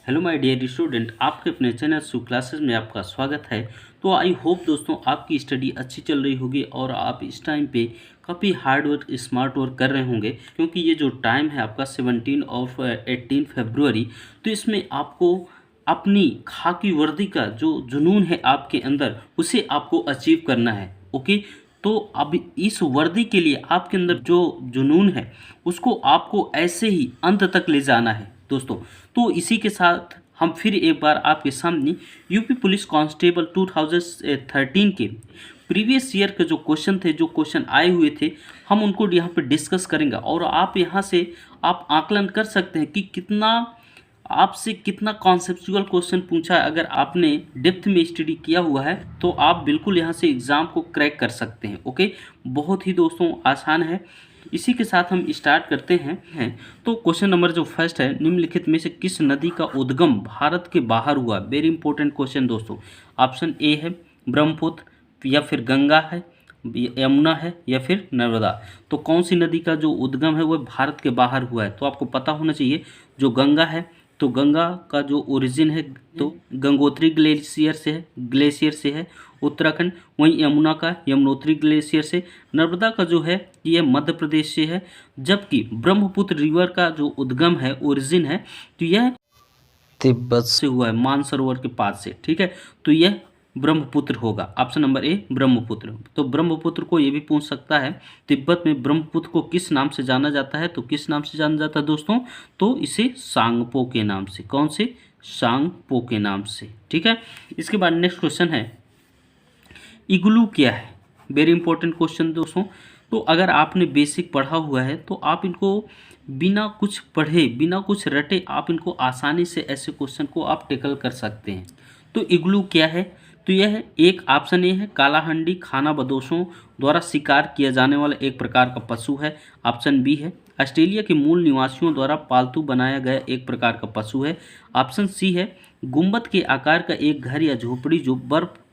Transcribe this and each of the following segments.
Hello my dear student, आपके अपने channel सु क्लासेस में आपका स्वागत है। तो आई होप दोस्तों आपकी स्टडी अच्छी चल रही होगी और आप इस टाइम पे काफ़ी हार्ड वर्क स्मार्ट वर्क कर रहे होंगे, क्योंकि ये जो टाइम है आपका 17 और 18 फरवरी, तो इसमें आपको अपनी खाकी वर्दी का जो जुनून है आपके अंदर उसे आपको अचीव करना है। ओके, तो अब इस वर्दी के लिए आपके अंदर जो जुनून है उसको आपको ऐसे ही अंत तक ले जाना है दोस्तों। तो इसी के साथ हम फिर एक बार आपके सामने यूपी पुलिस कांस्टेबल 2013 के प्रीवियस ईयर के जो क्वेश्चन थे, जो क्वेश्चन आए हुए थे, हम उनको यहाँ पे डिस्कस करेंगे और आप यहाँ से आप आकलन कर सकते हैं कि कितना आपसे कितना कॉन्सेप्चुअल क्वेश्चन पूछा है। अगर आपने डेप्थ में स्टडी किया हुआ है तो आप बिल्कुल यहाँ से एग्ज़ाम को क्रैक कर सकते हैं। ओके, बहुत ही दोस्तों आसान है। इसी के साथ हम स्टार्ट करते हैं। तो क्वेश्चन नंबर जो फर्स्ट है, निम्नलिखित में से किस नदी का उद्गम भारत के बाहर हुआ? वेरी इंपॉर्टेंट क्वेश्चन दोस्तों। ऑप्शन ए है ब्रह्मपुत्र, या फिर गंगा है, यमुना है, या फिर नर्मदा। तो कौन सी नदी का जो उद्गम है वह भारत के बाहर हुआ है? तो आपको पता होना चाहिए जो गंगा है, तो गंगा का जो ओरिजिन है तो गंगोत्री ग्लेशियर से है उत्तराखंड। वहीं यमुना का यमुनोत्री ग्लेशियर से। नर्मदा का जो है ये मध्य प्रदेश से है। जबकि ब्रह्मपुत्र रिवर का जो उद्गम है, ओरिजिन है, तो यह तिब्बत से हुआ है, मानसरोवर के पास से। ठीक है, तो यह ब्रह्मपुत्र होगा। ऑप्शन नंबर ए ब्रह्मपुत्र। तो ब्रह्मपुत्र को ये भी पूछ सकता है, तिब्बत में ब्रह्मपुत्र को किस नाम से जाना जाता है? तो किस नाम से जाना जाता है दोस्तों? तो इसे सांगपो के नाम से। कौन से? सांगपो के नाम से। ठीक है, इसके बाद नेक्स्ट क्वेश्चन है, इग्लू क्या है? वेरी इंपॉर्टेंट क्वेश्चन दोस्तों। तो अगर आपने बेसिक पढ़ा हुआ है तो आप इनको बिना कुछ पढ़े, बिना कुछ रटे, आप इनको आसानी से ऐसे क्वेश्चन को आप टेकल कर सकते हैं। तो इग्लू क्या है? तो यह एक ऑप्शन ए है, कालाहंडी खानाबदोशों द्वारा शिकार किया जाने वाला एक प्रकार का पशु है। ऑप्शन बी है, ऑस्ट्रेलिया के मूल निवासियों द्वारा पालतू बनाया गया एक प्रकार का पशु है। ऑप्शन सी है, गुंबद के आकार का एक घर या झोपड़ी जो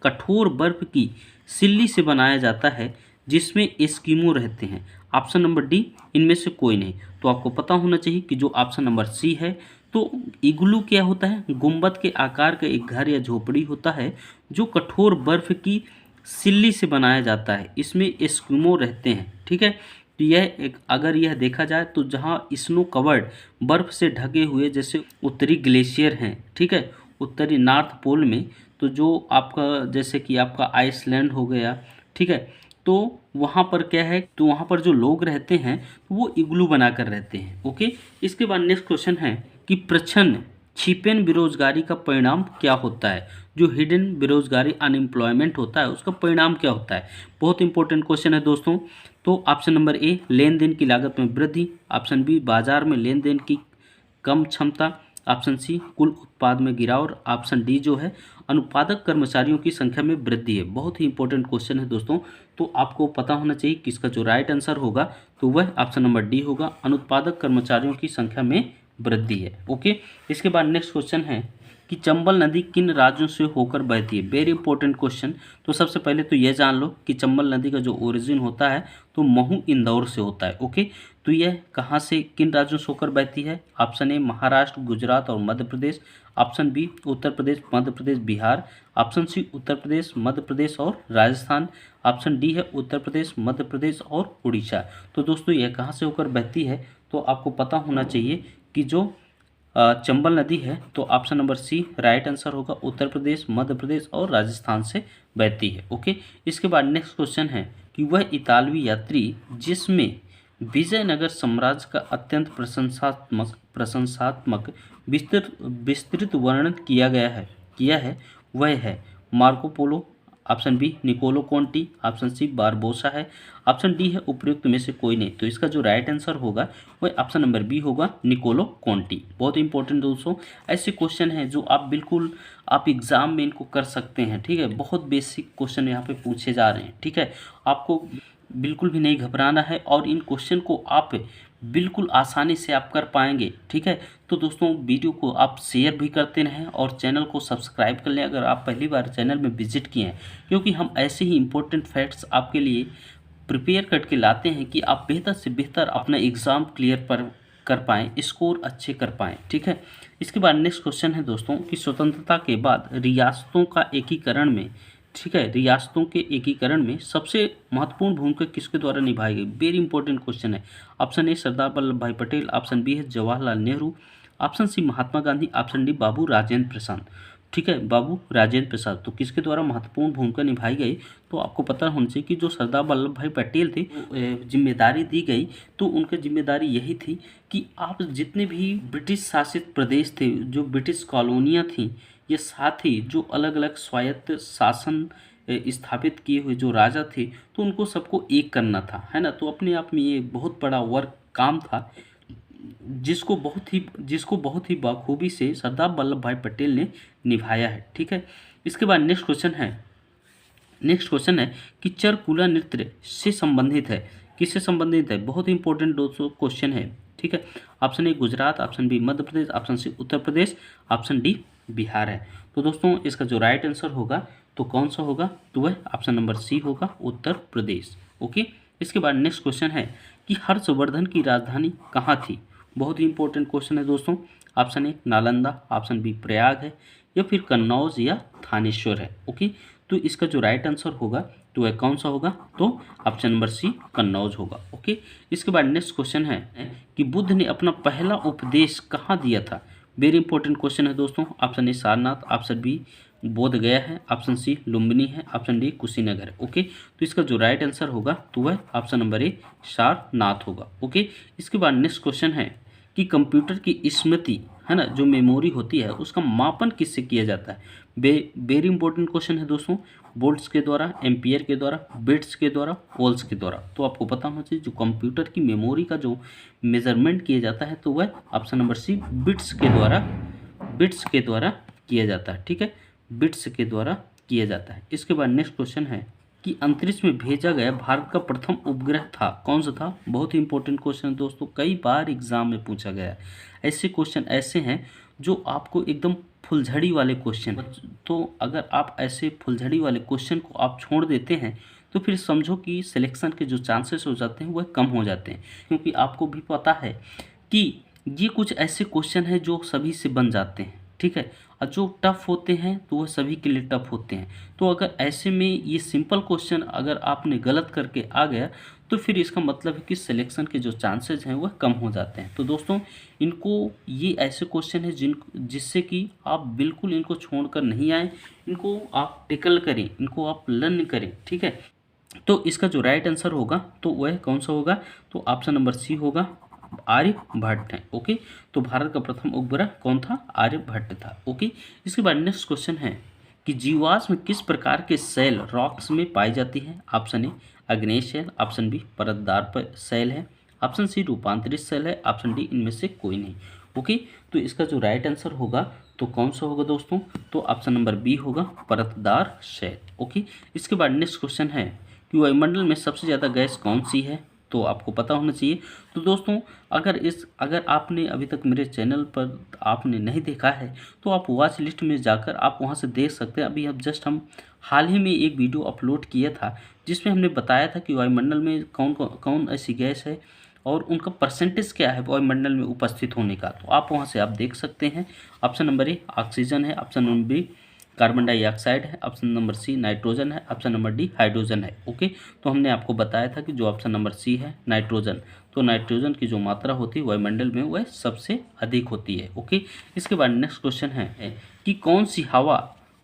कठोर बर्फ की सिल्ली से बनाया जाता है, जिसमें एस्किमो रहते हैं। ऑप्शन नंबर डी, इनमें से कोई नहीं। तो आपको पता होना चाहिए कि जो ऑप्शन नंबर सी है, तो इग्लू क्या होता है? गुंबद के आकार का एक घर या झोपड़ी होता है जो कठोर बर्फ की सिल्ली से बनाया जाता है, इसमें एस्किमो रहते हैं। ठीक है, तो यह एक, अगर यह देखा जाए तो जहाँ स्नो कवर्ड बर्फ से ढके हुए जैसे उत्तरी ग्लेशियर हैं, ठीक है, उत्तरी नॉर्थ पोल में, तो जो आपका जैसे कि आपका आइसलैंड हो गया, ठीक है, तो वहाँ पर क्या है, तो वहाँ पर जो लोग रहते हैं वो इग्लू बनाकर रहते हैं। ओके, इसके बाद नेक्स्ट क्वेश्चन है कि प्रच्छन्न छिपन बेरोजगारी का परिणाम क्या होता है? जो हिडन बेरोजगारी अनएम्प्लॉयमेंट होता है उसका परिणाम क्या होता है? बहुत इंपॉर्टेंट क्वेश्चन है दोस्तों। तो ऑप्शन नंबर ए, लेन देन की लागत में वृद्धि। ऑप्शन बी, बाजार में लेन देन की कम क्षमता। ऑप्शन सी, कुल उत्पाद में गिराव। और ऑप्शन डी जो है, अनुत्पादक कर्मचारियों की संख्या में वृद्धि है। बहुत ही इंपॉर्टेंट क्वेश्चन है दोस्तों। तो आपको पता होना चाहिए कि इसका जो राइट आंसर होगा तो वह ऑप्शन नंबर डी होगा, अनुत्पादक कर्मचारियों की संख्या में वृद्धि है। ओके, इसके बाद नेक्स्ट क्वेश्चन है कि चंबल नदी किन राज्यों से होकर बहती है? Very important question. तो सबसे पहले तो यह जान लो कि चंबल नदी का जो ओरिजिन होता है तो महू इंदौर से होता है। ओके, तो यह कहाँ से, किन राज्यों से होकर बहती है? ऑप्शन ए महाराष्ट्र, गुजरात और मध्य Pradesh. Option B Uttar Pradesh, Madhya Pradesh, Bihar. Option C Uttar प्रदेश, मध्य प्रदेश और राजस्थान। ऑप्शन डी है उत्तर प्रदेश, मध्य प्रदेश और उड़ीसा। तो दोस्तों यह कहाँ से होकर बहती है? तो आपको पता होना चाहिए कि जो चंबल नदी है, तो option number C right answer होगा, उत्तर प्रदेश, मध्य प्रदेश और राजस्थान से बहती है। ओके, इसके बाद नेक्स्ट क्वेश्चन है कि वह इतालवी यात्री जिसमें विजयनगर साम्राज्य का अत्यंत प्रशंसात्मक विस्तृत वर्णन किया है वह है Marco Polo. Option B Nicolo Conti. Option C Barbosa है। ऑप्शन डी है उपयुक्त में से कोई नहीं। तो इसका जो राइट आंसर होगा वह ऑप्शन नंबर बी होगा, निकोलो कॉन्टी। बहुत इंपॉर्टेंट दोस्तों, ऐसे क्वेश्चन हैं जो आप बिल्कुल आप एग्जाम में इनको कर सकते हैं। ठीक है, बहुत बेसिक क्वेश्चन यहाँ पे पूछे जा रहे हैं। ठीक है, आपको बिल्कुल भी नहीं घबराना है और इन क्वेश्चन को आप बिल्कुल आसानी से आप कर पाएंगे। ठीक है, तो दोस्तों वीडियो को आप शेयर भी करते रहें और चैनल को सब्सक्राइब कर लें अगर आप पहली बार चैनल में विजिट किए हैं, क्योंकि हम ऐसे ही इम्पोर्टेंट फैक्ट्स आपके लिए प्रिपेयर करके लाते हैं कि आप बेहतर से बेहतर अपना एग्ज़ाम क्लियर कर पाएँ, स्कोर अच्छे कर पाएँ। ठीक है, इसके बाद नेक्स्ट क्वेश्चन है दोस्तों कि स्वतंत्रता के बाद रियासतों का एकीकरण में, ठीक है, रियासतों के एकीकरण में सबसे महत्वपूर्ण भूमिका किसके द्वारा निभाई गई? वेरी इंपॉर्टेंट क्वेश्चन है। ऑप्शन ए सरदार वल्लभ भाई पटेल, ऑप्शन बी है Jawaharlal Nehru, option C Mahatma Gandhi, option D बाबू राजेंद्र प्रसाद। ठीक है, बाबू राजेंद्र प्रसाद। तो किसके द्वारा महत्वपूर्ण भूमिका निभाई गई? तो आपको पता होना चाहिए कि जो सरदार वल्लभ भाई पटेल थे, जिम्मेदारी दी गई, तो उनकी जिम्मेदारी यही थी कि आप जितने भी ब्रिटिश शासित प्रदेश थे, जो ब्रिटिश कॉलोनियाँ थीं, ये साथ ही जो अलग अलग स्वायत्त शासन स्थापित किए हुए जो राजा थे, तो उनको सबको एक करना था, है ना। तो अपने आप में ये बहुत बड़ा वर्क काम था, जिसको बहुत ही बखूबी से सरदार वल्लभ भाई पटेल ने निभाया है। ठीक है, इसके बाद नेक्स्ट क्वेश्चन है कि चरकुला नृत्य से संबंधित है, किससे संबंधित है? बहुत ही इंपॉर्टेंट दोस्तों क्वेश्चन है। ठीक है, option A Gujarat, option B Madhya Pradesh, option C Uttar Pradesh, option D Bihar है। तो दोस्तों इसका जो राइट आंसर होगा तो कौन सा होगा? तो वह ऑप्शन नंबर सी होगा, उत्तर प्रदेश। ओके, इसके बाद नेक्स्ट क्वेश्चन है कि हर्षवर्धन की राजधानी कहाँ थी? बहुत ही इंपॉर्टेंट क्वेश्चन है दोस्तों। Option A Nalanda, option B Prayag है, या फिर कन्नौज या थानेश्वर है। ओके, तो इसका जो राइट आंसर होगा तो वह कौन सा होगा? तो ऑप्शन नंबर सी कन्नौज होगा। ओके, इसके बाद नेक्स्ट क्वेश्चन है कि बुद्ध ने अपना पहला उपदेश कहाँ दिया था? वेरी इंपॉर्टेंट क्वेश्चन है दोस्तों। Option A Sarnath, option B Bodh Gaya है, ऑप्शन सी लुम्बिनी है, ऑप्शन डी कुशीनगर है। ओके, तो इसका जो राइट आंसर होगा तो वह ऑप्शन नंबर ए सारनाथ होगा। ओके, इसके बाद नेक्स्ट क्वेश्चन है कि कंप्यूटर की स्मृति, है ना, जो मेमोरी होती है, उसका मापन किससे किया जाता है? वेरी इंपॉर्टेंट क्वेश्चन है दोस्तों। वोल्ट्स के द्वारा, एम्पियर के द्वारा, बिट्स के द्वारा, वोल्ट्स के द्वारा। तो आपको पता होना चाहिए जो कंप्यूटर की मेमोरी का जो मेजरमेंट किया जाता है तो वह ऑप्शन नंबर सी बिट्स के द्वारा किया जाता है। ठीक है, बिट्स के द्वारा किया जाता है। इसके बाद नेक्स्ट क्वेश्चन है कि अंतरिक्ष में भेजा गया भारत का प्रथम उपग्रह था, कौन सा था? बहुत ही इंपॉर्टेंट क्वेश्चन है दोस्तों, कई बार एग्जाम में पूछा गया है। ऐसे क्वेश्चन ऐसे हैं जो आपको एकदम फुलझड़ी वाले क्वेश्चन, तो अगर आप ऐसे फुलझड़ी वाले क्वेश्चन को आप छोड़ देते हैं तो फिर समझो कि सिलेक्शन के जो चांसेस हो जाते हैं वह कम हो जाते हैं, क्योंकि आपको भी पता है कि ये कुछ ऐसे क्वेश्चन हैं जो सभी से बन जाते हैं। ठीक है, और जो टफ होते हैं तो वह सभी के लिए टफ होते हैं। तो अगर ऐसे में ये सिंपल क्वेश्चन अगर आपने गलत करके आ गया तो फिर इसका मतलब है कि सिलेक्शन के जो चांसेस हैं वह कम हो जाते हैं। तो दोस्तों इनको, ये ऐसे क्वेश्चन है जिससे कि आप बिल्कुल इनको छोड़कर नहीं आए, इनको आप टेकल करें, इनको आप लर्न करें। ठीक है, तो इसका जो राइट आंसर होगा तो वह कौन सा होगा? तो ऑप्शन नंबर सी होगा, आर्यभट्ट है। ओके, तो भारत का प्रथम उपग्रह कौन था? आर्यभट्ट था। ओके, इसके बाद नेक्स्ट क्वेश्चन है कि जीवाश्म किस प्रकार के सेल रॉक्स में पाई जाती है? ऑप्शन ए अग्नेय सेल, ऑप्शन बी परतदार सेल है, ऑप्शन सी रूपांतरित सेल है, ऑप्शन डी इनमें से कोई नहीं। ओके, तो इसका जो राइट आंसर होगा तो कौन सा होगा दोस्तों? तो ऑप्शन नंबर बी होगा, परतदार सेल। ओके, इसके बाद नेक्स्ट क्वेश्चन है कि वायुमंडल में सबसे ज़्यादा गैस कौन सी है? तो आपको पता होना चाहिए। तो दोस्तों अगर आपने अभी तक मेरे चैनल पर आपने नहीं देखा है तो आप वॉच लिस्ट में जाकर आप वहां से देख सकते हैं। अभी हम हाल ही में एक वीडियो अपलोड किया था जिसमें हमने बताया था कि वायुमंडल में कौन कौन ऐसी गैस है और उनका परसेंटेज क्या है वायुमंडल में उपस्थित होने का। तो आप वहां से आप देख सकते हैं। ऑप्शन नंबर ए ऑक्सीजन है, option number B carbon dioxide है, ऑप्शन नंबर सी नाइट्रोजन है, ऑप्शन नंबर डी हाइड्रोजन है। ओके, तो हमने आपको बताया था कि जो ऑप्शन नंबर सी है नाइट्रोजन, तो नाइट्रोजन की जो मात्रा होती है वायुमंडल में वह सबसे अधिक होती है। ओके, इसके बाद नेक्स्ट क्वेश्चन है कि कौन सी हवा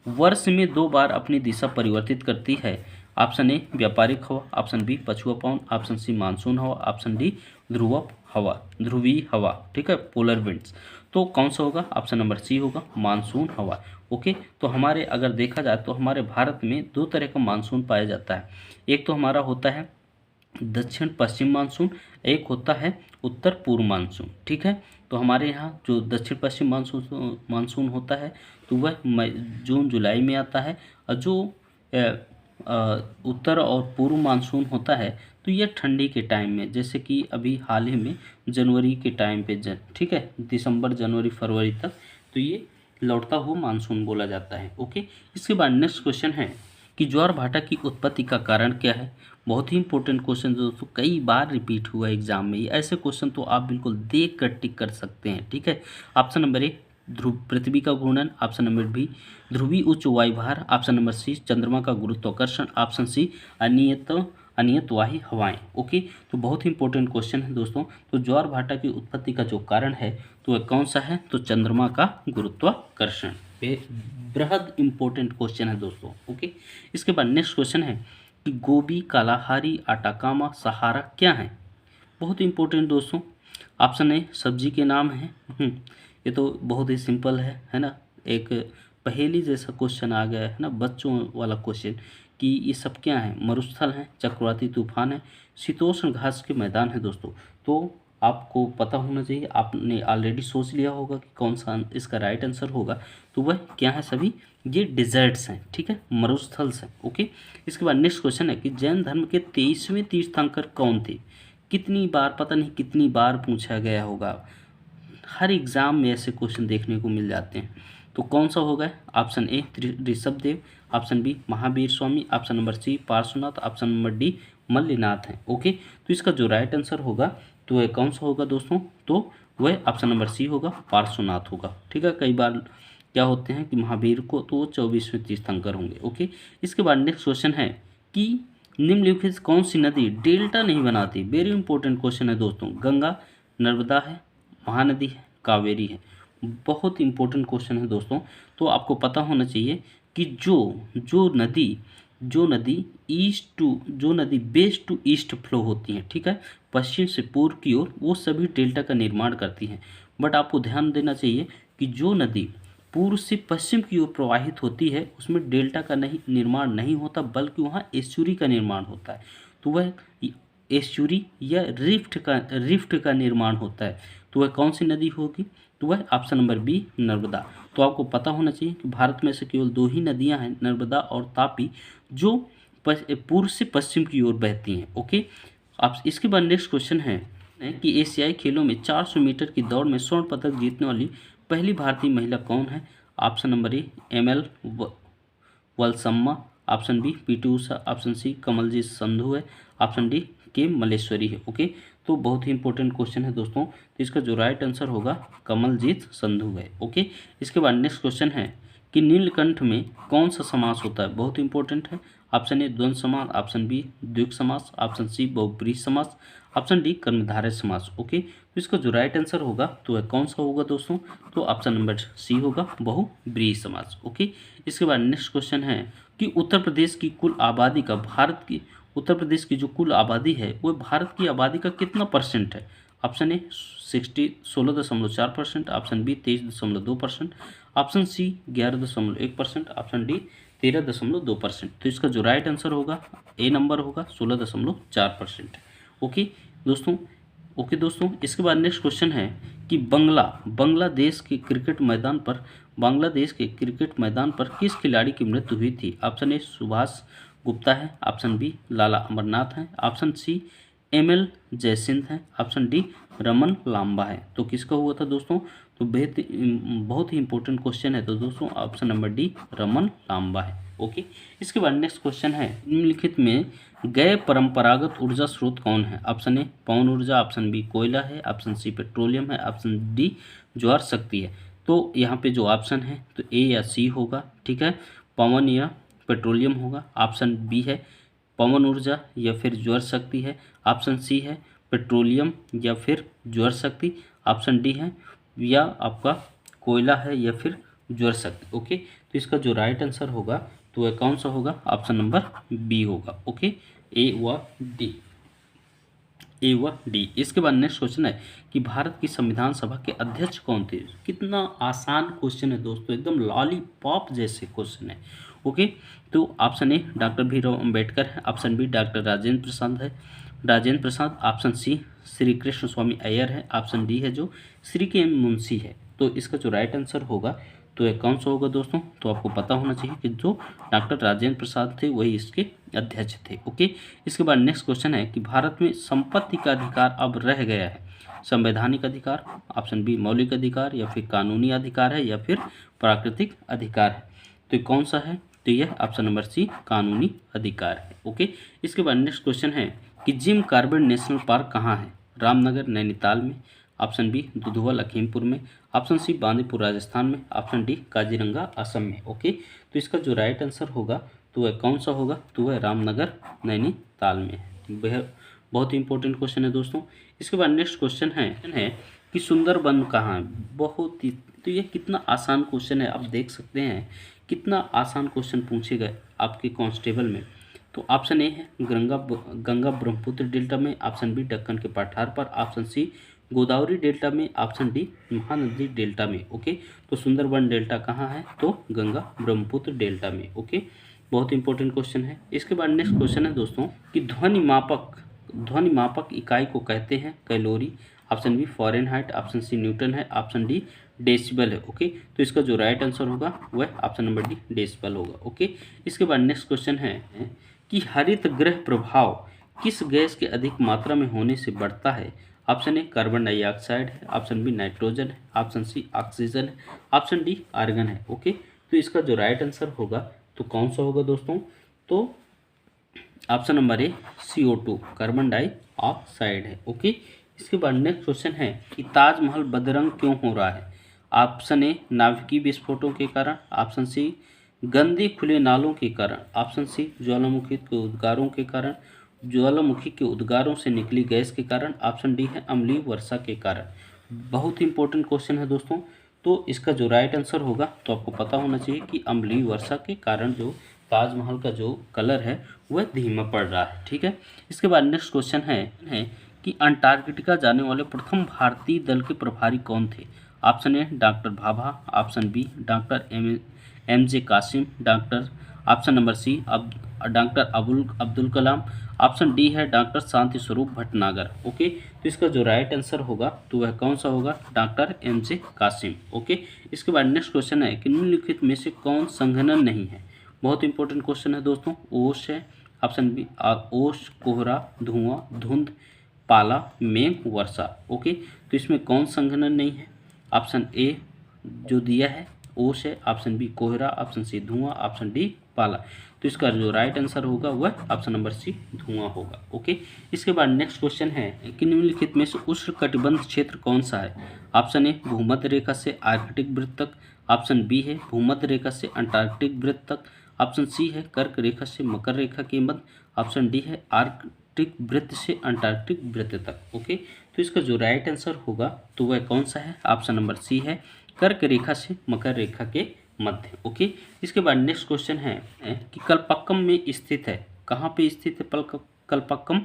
वर्ष में 2 बार अपनी दिशा परिवर्तित करती है? ऑप्शन ए व्यापारिक हवा, ऑप्शन बी पछुआ पवन, ऑप्शन सी मानसून हवा, ऑप्शन डी ध्रुवीय हवा। ठीक है, पोलर विंड्स। तो कौन सा होगा? ऑप्शन नंबर सी होगा, मानसून हवा। ओके, तो हमारे अगर देखा जाए तो हमारे भारत में 2 तरह का मानसून पाया जाता है। एक तो हमारा होता है दक्षिण पश्चिम मानसून, एक होता है उत्तर पूर्व मानसून। ठीक है, तो हमारे यहाँ जो दक्षिण पश्चिम मानसून होता है तो वह जून जुलाई में आता है, और जो उत्तर और पूर्व मानसून होता है तो ये ठंडी के टाइम में, जैसे कि अभी हाल ही में जनवरी के टाइम पे ठीक है, दिसंबर जनवरी फरवरी तक, तो ये लौटता हुआ मानसून बोला जाता है। ओके, इसके बाद नेक्स्ट क्वेश्चन है कि ज्वार भाटा की उत्पत्ति का कारण क्या है? बहुत ही इंपॉर्टेंट क्वेश्चन दोस्तों, कई बार रिपीट हुआ एग्जाम में। ये ऐसे क्वेश्चन तो आप बिल्कुल देख कर टिक कर सकते हैं, ठीक है। ऑप्शन नंबर ए ध्रुव पृथ्वी का घूर्णन, ऑप्शन नंबर बी ध्रुवीय उच्च वायुभार, ऑप्शन नंबर सी चंद्रमा का गुरुत्वाकर्षण, ऑप्शन सी अनियतवाही हवाएं। ओके, तो बहुत ही इंपॉर्टेंट क्वेश्चन है दोस्तों। तो ज्वार भाटा की उत्पत्ति का जो कारण है तो वह कौन सा है, तो चंद्रमा का गुरुत्वाकर्षण। बृहद इंपॉर्टेंट क्वेश्चन है दोस्तों। ओके, इसके बाद नेक्स्ट क्वेश्चन है कि गोबी, कालाहारी, आटाकामा, सहारा क्या है। बहुत इंपॉर्टेंट दोस्तों। ऑप्शन ए सब्जी के नाम है। ये तो बहुत ही सिंपल है ना। एक पहेली जैसा क्वेश्चन आ गया है ना, बच्चों वाला क्वेश्चन कि ये सब क्या है। मरुस्थल है, चक्रवाती तूफान है, शीतोष्ण घास के मैदान है दोस्तों। तो आपको पता होना चाहिए, आपने ऑलरेडी सोच लिया होगा कि कौन सा इसका राइट आंसर होगा। तो वह क्या है, सभी ये डिजर्ट्स हैं, ठीक है, मरुस्थल्स हैं। ओके, इसके बाद नेक्स्ट क्वेश्चन है कि जैन धर्म के 23वें तीर्थंकर कौन थे। कितनी बार, पता नहीं कितनी बार पूछा गया होगा, हर एग्जाम में ऐसे क्वेश्चन देखने को मिल जाते हैं। तो कौन सा होगा, option A Rishabhdev, option B Mahavir Swami, option number C Parshvanath, option number D Mallinath है। ओके, तो इसका जो राइट आंसर होगा तो वह कौन सा होगा दोस्तों, तो वह ऑप्शन नंबर सी होगा, पार्श्वनाथ होगा। ठीक है, कई बार क्या होते हैं कि महावीर को तो 24वें तीर्थंकर होंगे। ओके, इसके बाद नेक्स्ट क्वेश्चन है कि निम्नलिखित कौन सी नदी डेल्टा नहीं बनाती। वेरी इंपॉर्टेंट क्वेश्चन है दोस्तों। गंगा, नर्मदा है, महानदी है, कावेरी है। बहुत इंपॉर्टेंट क्वेश्चन है दोस्तों। तो आपको पता होना चाहिए कि जो नदी वेस्ट टू ईस्ट फ्लो होती हैं, ठीक है, पश्चिम से पूर्व की ओर, वो सभी डेल्टा का निर्माण करती हैं। बट आपको ध्यान देना चाहिए कि जो नदी पूर्व से पश्चिम की ओर प्रवाहित होती है उसमें डेल्टा का निर्माण नहीं होता, बल्कि वहाँ एस्चुरी का निर्माण होता है। तो वह एस्चुरी या रिफ्ट का निर्माण होता है। तो वह कौन सी नदी होगी, तो वह ऑप्शन नंबर बी नर्मदा। तो आपको पता होना चाहिए कि भारत में से केवल 2 ही नदियां हैं, नर्मदा और तापी, जो पूर्व से पश्चिम की ओर बहती हैं। ओके, आप इसके बाद नेक्स्ट क्वेश्चन है कि एशियाई खेलों में 400 मीटर की दौड़ में स्वर्ण पदक जीतने वाली पहली भारतीय महिला कौन है। Option number A ML Valsamma, option B PT Usha, option C Kamaljeet Sandhu है, ऑप्शन डी के मलेश्वरी है। ओके, तो बहुत ही इंपॉर्टेंट क्वेश्चन है दोस्तों। तो इसका जो राइट आंसर होगा कमलजीत संधू है। ओके, इसके बाद नेक्स्ट क्वेश्चन है कि नीलकंठ में कौन सा समास होता है। बहुत इंपॉर्टेंट है। ऑप्शन ए द्वंद्व समास, ऑप्शन बी द्विग समास, ऑप्शन सी बहुब्रीहि समास, ऑप्शन डी कर्मधारय समास। ओके, तो इसका जो राइट आंसर होगा तो वह कौन सा होगा दोस्तों, तो ऑप्शन नंबर सी होगा, बहुब्रीहि समास। ओके, इसके बाद नेक्स्ट क्वेश्चन है कि उत्तर प्रदेश की कुल आबादी का उत्तर प्रदेश की जो कुल आबादी है वो भारत की आबादी का कितना परसेंट है। Option A 16.4%, option B 23.2%, option C 11.1%, option D 13.2%। तो इसका जो राइट आंसर होगा ए नंबर होगा 16.4%। ओके दोस्तों, इसके बाद नेक्स्ट क्वेश्चन है कि बांग्लादेश के क्रिकेट मैदान पर किस खिलाड़ी की मृत्यु हुई थी। ऑप्शन ए सुभाष गुप्ता है, ऑप्शन बी लाला अमरनाथ है, ऑप्शन सी ML जयसिंह है, ऑप्शन डी रमन लांबा है। तो किसका हुआ था दोस्तों, तो बहुत ही इंपॉर्टेंट क्वेश्चन है। तो दोस्तों option number D Raman Lamba है। ओके, इसके बाद नेक्स्ट क्वेश्चन है निम्नलिखित में गैर परंपरागत ऊर्जा स्रोत कौन है। ऑप्शन ए पवन ऊर्जा, ऑप्शन बी कोयला है, ऑप्शन सी पेट्रोलियम है, ऑप्शन डी ज्वार शक्ति है। तो यहाँ पे जो ऑप्शन है तो ए या सी होगा, ठीक है, पवन या पेट्रोलियम होगा। ऑप्शन बी है पवन ऊर्जा या फिर ज्वार शक्ति है, ऑप्शन सी है पेट्रोलियम या फिर ज्वार शक्ति, ऑप्शन डी है या आपका कोयला है या फिर ज्वार शक्ति। ओके, तो इसका जो राइट आंसर होगा तो वह कौन सा होगा, ऑप्शन नंबर बी होगा। ओके, ए व डी। इसके बाद नेक्स्ट क्वेश्चन है कि भारत की संविधान सभा के अध्यक्ष कौन थे। कितना आसान क्वेश्चन है दोस्तों, एकदम लॉलीपॉप जैसे क्वेश्चन है। ओके, तो option A doctor Bhimrao Ambedkar है, option B doctor Rajendra Prasad, option C Shri Krishna स्वामी अय्यर है, ऑप्शन डी है जो श्री के मुंशी है। तो इसका जो राइट आंसर होगा तो यह कौन सा होगा दोस्तों, तो आपको पता होना चाहिए कि जो डॉक्टर राजेंद्र प्रसाद थे वही इसके अध्यक्ष थे। ओके, इसके बाद नेक्स्ट क्वेश्चन है कि भारत में संपत्ति का अधिकार अब रह गया है। संवैधानिक अधिकार, ऑप्शन बी मौलिक अधिकार, या फिर कानूनी अधिकार है, या फिर प्राकृतिक अधिकार है। तो कौन सा है, तो यह ऑप्शन नंबर सी कानूनी अधिकार है। ओके, इसके बाद नेक्स्ट क्वेश्चन है कि जिम कॉर्बेट नेशनल पार्क कहाँ है? रामनगर नैनीताल में, ऑप्शन बी दुधवा लखीमपुर में, ऑप्शन सी बांदीपुर राजस्थान में, ऑप्शन डी काजीरंगा असम में। ओके, तो इसका जो राइट आंसर होगा तो वह कौन सा होगा? तो वह रामनगर नैनीताल में है। बहुत ही इंपॉर्टेंट क्वेश्चन है दोस्तों। इसके बाद नेक्स्ट क्वेश्चन है कि सुंदरबन कहाँ है? बहुत ही, तो ये कितना आसान क्वेश्चन है, आप देख सकते हैं कितना आसान क्वेश्चन पूछे गए आपके कांस्टेबल में। तो ऑप्शन ए है गंगा ब्रह्मपुत्र डेल्टा में, ऑप्शन बी दक्कन के पठार पर, ऑप्शन सी गोदावरी डेल्टा में, ऑप्शन डी महानदी डेल्टा में। ओके, तो सुंदरबन डेल्टा कहाँ है? तो गंगा ब्रह्मपुत्र डेल्टा में। ओके, बहुत इंपॉर्टेंट क्वेश्चन है। इसके बाद नेक्स्ट क्वेश्चन है दोस्तों कि ध्वनि मापक इकाई को कहते हैं calorie, option B Fahrenheit, option C newton है, ऑप्शन डी डेसिबल है। ओके, तो इसका जो राइट आंसर होगा वह ऑप्शन नंबर डी डेसिबल होगा। ओके, इसके बाद नेक्स्ट क्वेश्चन है कि हरित गृह प्रभाव किस गैस के अधिक मात्रा में होने से बढ़ता है? ऑप्शन ए कार्बन डाइऑक्साइड है, ऑप्शन बी नाइट्रोजन है, ऑप्शन सी ऑक्सीजन है, ऑप्शन डी आर्गन है। ओके, तो इसका जो राइट आंसर होगा तो कौन सा होगा दोस्तों? तो ऑप्शन नंबर ए CO2 कार्बन डाइऑक्साइड है। ओके, इसके बाद नेक्स्ट क्वेश्चन है कि ताजमहल बदरंग क्यों हो रहा है? ऑप्शन ए नाभिकीय विस्फोटों के कारण, ऑप्शन सी गंदे खुले नालों के कारण, ऑप्शन सी ज्वालामुखी के उद्गारों से निकली गैस के कारण, ऑप्शन डी है अम्लीय वर्षा के कारण। बहुत ही इंपॉर्टेंट क्वेश्चन है दोस्तों। तो इसका जो राइट आंसर होगा तो आपको पता होना चाहिए कि अम्लीय वर्षा के कारण जो ताजमहल का जो कलर है वह धीमा पड़ रहा है। ठीक है, इसके बाद नेक्स्ट क्वेश्चन है कि अंटार्कटिका जाने वाले प्रथम भारतीय दल के प्रभारी कौन थे? Option A doctor Bhabha, option B doctor MJ Kasim, option number C doctor Abdul Kalam, option D है डॉक्टर शांति स्वरूप भटनागर। ओके, तो इसका जो राइट आंसर होगा तो वह कौन सा होगा? Doctor MJ Qasim. ओके, इसके बाद नेक्स्ट क्वेश्चन है कि निम्नलिखित में से कौन संघनन नहीं है? बहुत इंपॉर्टेंट क्वेश्चन है दोस्तों। ओस है, ऑप्शन बी ओस, कोहरा, धुआं, धुंध, पाला, मेघ, वर्षा। ओके, तो इसमें कौन संघनन नहीं है? ऑप्शन ए जो दिया है ओस है, ऑप्शन बी कोहरा, ऑप्शन सी धुआं, ऑप्शन डी पाला। तो इसका जो राइट आंसर होगा वह ऑप्शन नंबर सी धुआं होगा। ओके, इसके बाद नेक्स्ट क्वेश्चन है कि निम्नलिखित में से उष्णकटिबंध क्षेत्र कौन सा है? ऑप्शन ए भूमध्य रेखा से आर्कटिक वृत्त तक, ऑप्शन बी है भूमध्य रेखा से अंटार्कटिक वृत्त तक, ऑप्शन सी है कर्क रेखा से मकर रेखा के मध्य, ऑप्शन डी है आर्कटिक वृत्त से अंटार्कटिक वृत्त तक। ओके, तो इसका जो राइट आंसर होगा तो वह कौन सा है? ऑप्शन नंबर सी है कर्क रेखा से मकर रेखा के मध्य। ओके, इसके बाद नेक्स्ट क्वेश्चन है कि कल्पक्कम में स्थित है, कहाँ पे स्थित है कल्पक्कम?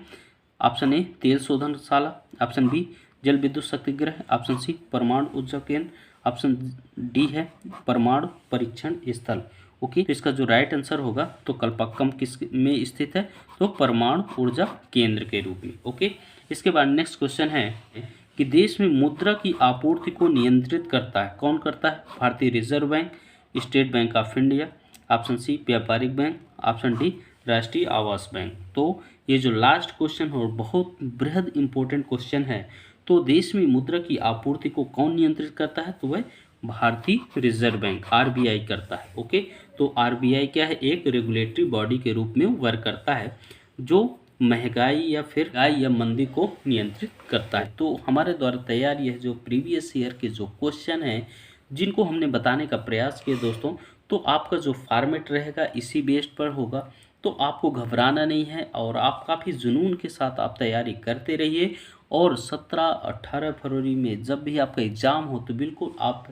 ऑप्शन ए तेल शोधनशाला, ऑप्शन बी जल विद्युत शक्तिगृह, ऑप्शन सी परमाणु ऊर्जा केंद्र, ऑप्शन डी है परमाणु परीक्षण स्थल। ओके, तो इसका जो राइट आंसर होगा तो कल्पक्कम किस में स्थित है? तो परमाणु ऊर्जा केंद्र के रूप में। ओके, इसके बाद नेक्स्ट क्वेश्चन है कि देश में मुद्रा की आपूर्ति को नियंत्रित करता है, कौन करता है? भारतीय reserve bank, state bank of India, option C व्यापारिक बैंक, ऑप्शन डी राष्ट्रीय आवास बैंक। तो ये जो लास्ट क्वेश्चन है बहुत बृहद इंपॉर्टेंट क्वेश्चन है। तो देश में मुद्रा की आपूर्ति को कौन नियंत्रित करता है? तो वह भारतीय रिजर्व बैंक RBI करता है। ओके, तो RBI क्या है? एक रेगुलेटरी बॉडी के रूप में वर्क करता है जो महंगाई या फिर या मंदी को नियंत्रित करता है। तो हमारे द्वारा तैयार यह जो प्रीवियस ईयर के जो क्वेश्चन हैं जिनको हमने बताने का प्रयास किया दोस्तों, तो आपका जो फॉर्मेट रहेगा इसी बेस्ड पर होगा। तो आपको घबराना नहीं है और आप काफ़ी जुनून के साथ आप तैयारी करते रहिए। और 17-18 फरवरी में जब भी आपका एग्ज़ाम हो तो बिल्कुल आप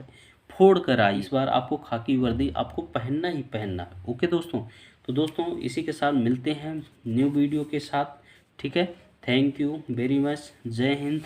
फोड़ कर आइए। इस बार आपको खाकी वर्दी आपको पहनना ही पहनना है। ओके दोस्तों, तो दोस्तों इसी के साथ मिलते हैं न्यू वीडियो के साथ। ठीक है, थैंक यू वेरी मच, जय हिंद।